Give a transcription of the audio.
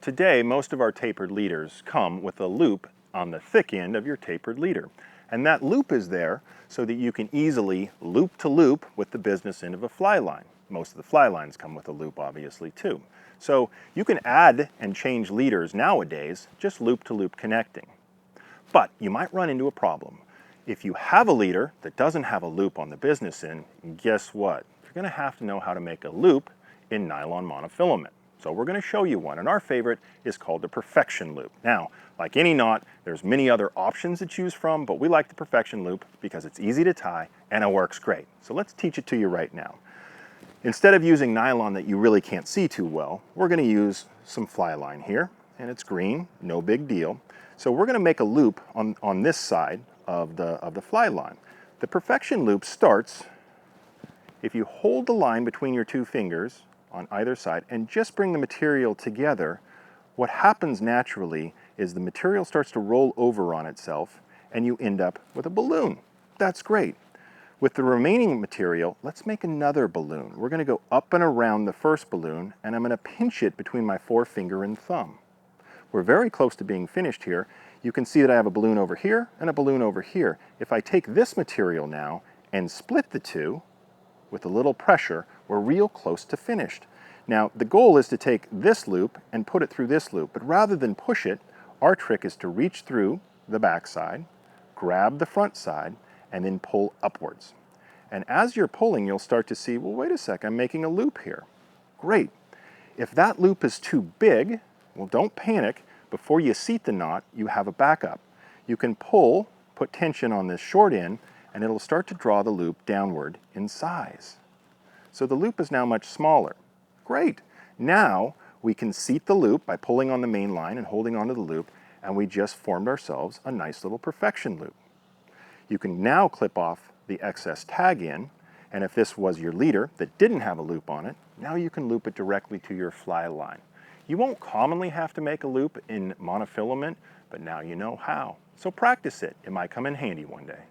Today, most of our tapered leaders come with a loop on the thick end of your tapered leader. And that loop is there so that you can easily loop to loop with the business end of a fly line. Most of the fly lines come with a loop, obviously, too. So you can add and change leaders nowadays, just loop to loop connecting. But you might run into a problem. If you have a leader that doesn't have a loop on the business end, guess what? You're going to have to know how to make a loop in nylon monofilament. So we're going to show you one, and our favorite is called the perfection loop. Now, like any knot, there's many other options to choose from, but we like the perfection loop because it's easy to tie and it works great. So let's teach it to you right now. Instead of using nylon that you really can't see too well, we're going to use some fly line here, and it's green, no big deal. So we're going to make a loop on this side of the fly line. The perfection loop starts if you hold the line between your two fingers on either side and just bring the material together. What happens naturally is the material starts to roll over on itself and you end up with a balloon. That's great. With the remaining material, let's make another balloon. We're going to go up and around the first balloon, and I'm going to pinch it between my forefinger and thumb. We're very close to being finished here. You can see that I have a balloon over here and a balloon over here. If I take this material now and split the two with a little pressure, we're real close to finished. Now, the goal is to take this loop and put it through this loop, but rather than push it, our trick is to reach through the back side, grab the front side, and then pull upwards. And as you're pulling, you'll start to see, well, wait a sec, I'm making a loop here. Great. If that loop is too big, well, don't panic. Before you seat the knot, you have a backup. You can pull, put tension on this short end, and it'll start to draw the loop downward in size. So the loop is now much smaller. Great. Now we can seat the loop by pulling on the main line and holding onto the loop, and we just formed ourselves a nice little perfection loop. You can now clip off the excess tag in, and if this was your leader that didn't have a loop on it, now you can loop it directly to your fly line. You won't commonly have to make a loop in monofilament, but now you know how. So practice it. It might come in handy one day.